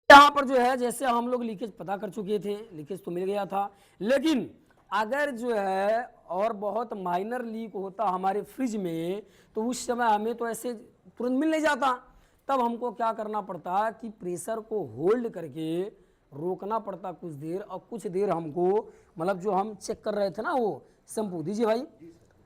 यहाँ पर जो है जैसे हम लोग लीकेज पता कर चुके थे, लीकेज तो मिल गया था, लेकिन अगर जो है और बहुत माइनर लीक होता हमारे फ्रिज में तो उस समय हमें तो ऐसे तुरंत मिल नहीं जाता। तब हमको क्या करना पड़ता कि प्रेशर को होल्ड करके रोकना पड़ता कुछ देर, और कुछ देर हमको मतलब जो हम चेक कर रहे थे ना वो शैम्पू दीजिए भाई,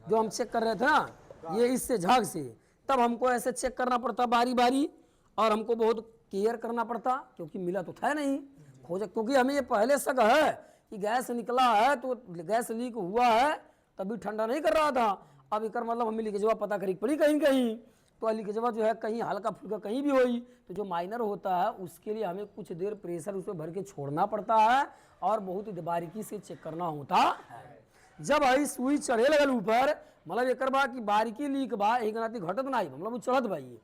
जो हम चेक कर रहे थे ना ये इससे झाग से, तब हमको ऐसे चेक करना पड़ता बारी बारी, और हमको बहुत केयर करना पड़ता क्योंकि मिला तो था नहीं खोज, क्योंकि हमें ये पहले शक है कि गैस निकला है तो गैस लीक हुआ है, तभी ठंडा नहीं कर रहा था। अब एक मतलब हमें लीकेजवा पता करी पड़ी कहीं कहीं, तो लीकेजवा जो है कहीं हल्का फुल्का कहीं भी हुई, तो जो माइनर होता है उसके लिए हमें कुछ देर प्रेशर उसमें भर के छोड़ना पड़ता है और बहुत बारीकी से चेक करना होता है। जब आई सुई चढ़े लगल ऊपर, मतलब एक बा कि बारीकी लीक बा एक नाती घटत ना, मतलब चढ़त भाई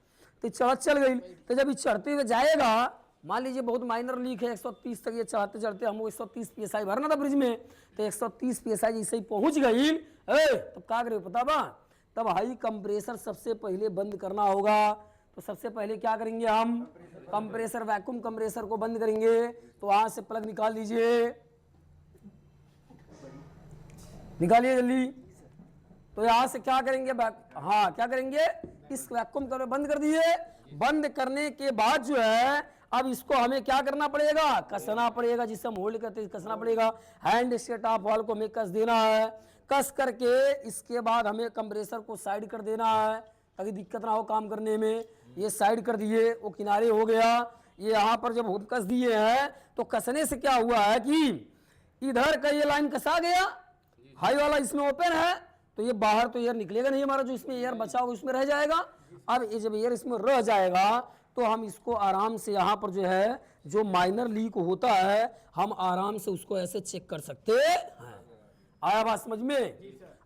तो चढ़त चल गई, तो जब ये चढ़ते हुए जाएगा, मान लीजिए बहुत माइनर लीक है 130 तक, ये चढ़ते चढ़ते हमको 130 PSI भरना था फ्रिज में, तो 130 PSI जैसे ही पहुंच गई तब क्या करे पता बा, तब हाई कंप्रेसर सबसे पहले बंद करना होगा। तो सबसे पहले क्या करेंगे हम, कंप्रेसर वैक्यूम कंप्रेसर को बंद करेंगे। तो वहां से प्लग निकाल दीजिए, निकालिए जल्दी। तो यहां से क्या करेंगे, हाँ क्या करेंगे, इस वैक्यूम को बंद कर दिए। बंद करने के बाद जो है अब इसको हमें क्या करना पड़ेगा, कसना पड़ेगा, जिसे हम होल्ड करते हैं कसना पड़ेगा। हैंड स्टेट ऑफ वाल्व को हमें कस देना है, कस करके इसके बाद हमें कंप्रेसर को साइड कर देना है ताकि दिक्कत ना हो काम करने में। ये साइड कर दिए, वो किनारे हो गया। ये यहाँ पर जब हम कस दिए हैं तो कसने से क्या हुआ है कि इधर का ये लाइन कसा गया, हाई वाला इसमें ओपन है, तो ये बाहर तो एयर निकलेगा नहीं हमारा, जो इसमें एयर बचा होगा उसमें रह जाएगा। अब ये जब एयर इसमें रह जाएगा तो हम इसको आराम से यहाँ पर जो है जो माइनर लीक होता है हम आराम से उसको ऐसे चेक कर सकते हैं। आया बात समझ में।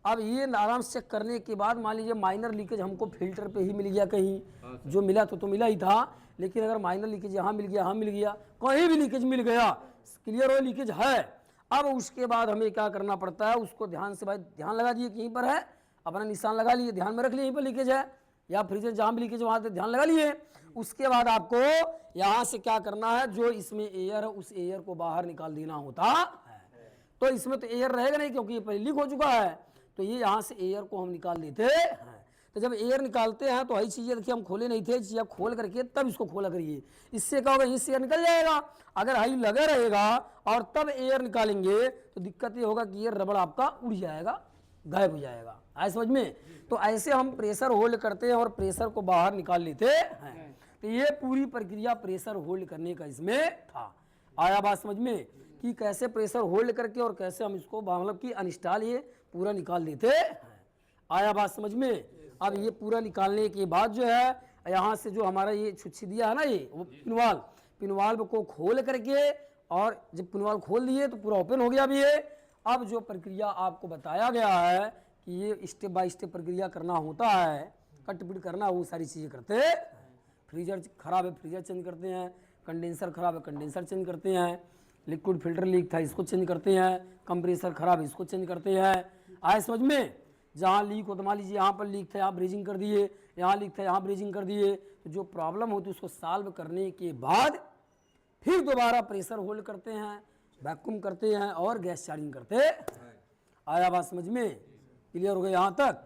अब ये आराम से चेक करने के बाद मान लीजिए माइनर लीकेज हमको फिल्टर पे ही मिल गया, कहीं जो मिला तो मिला ही था, लेकिन अगर माइनर लीकेज यहाँ मिल गया, यहाँ मिल गया, कहीं भी लीकेज मिल गया, क्लियर हो लीकेज है, अब उसके बाद हमें क्या करना पड़ता है, उसको ध्यान से भाई ध्यान लगा दिए कहीं पर है, अपना निशान लगा लिए, ध्यान में रख लिए यहीं पर लीकेज है, या फ्रिज जहाँ भी लीकेज वहाँ से ध्यान लगा लिए। उसके बाद आपको यहाँ से क्या करना है, जो इसमें एयर है उस एयर को बाहर निकाल देना होता है। तो इसमें तो एयर रहेगा नहीं क्योंकि ये पहले लीक हो चुका है, तो ये यहाँ से एयर को हम निकाल देते हैं। तो जब एयर निकालते हैं तो वही चीज़ें देखिए हम खोले नहीं थे, चीज़ें खोल करके तब इसको खोला करिए, इससे क्या होगा, इससे एयर निकल जाएगा। अगर हाई लगा रहेगा और तब एयर निकालेंगे तो दिक्कत ये होगा कि ये रबड़ आपका उड़ जाएगा, गायब हो जाएगा। आए समझ में। तो ऐसे हम प्रेशर होल्ड करते हैं और प्रेशर को बाहर निकाल लेते हैं। तो ये पूरी प्रक्रिया प्रेशर होल्ड करने का इसमें था। आया बात समझ में कि कैसे प्रेशर होल्ड करके और कैसे हम इसको मतलब कि अनइंस्टॉल ये पूरा निकाल देते हैं। आया बात समझ में। अब ये पूरा निकालने के बाद जो है यहाँ से जो हमारा ये छुच्छी दिया है ना, ये वो पिनवाल्व को खोल करके, और जब पिनवाल्व खोल दिए तो पूरा ओपन हो गया भी है। अब जो प्रक्रिया आपको बताया गया है कि ये स्टेप बाय स्टेप प्रक्रिया करना होता है, कट पिट करना, वो सारी चीज़ें करते हैं। फ्रीजर खराब है फ्रीजर चेंज करते हैं, कंडेंसर खराब है कंडेंसर चेंज करते हैं, लिक्विड फिल्टर लीक था इसको चेंज करते हैं, कंप्रेसर खराब है इसको चेंज करते हैं। आए समझ में। जहाँ लीक हो तो मान लीजिए यहाँ पर लीक था, यहाँ ब्रीजिंग कर दिए, यहाँ लीक था यहाँ ब्रीजिंग कर दिए, तो जो प्रॉब्लम होती है उसको सॉल्व करने के बाद फिर दोबारा प्रेशर होल्ड करते हैं, वैक्यूम करते हैं और गैस चार्जिंग करते हैं। आया बात समझ में, क्लियर हो गया यहाँ तक।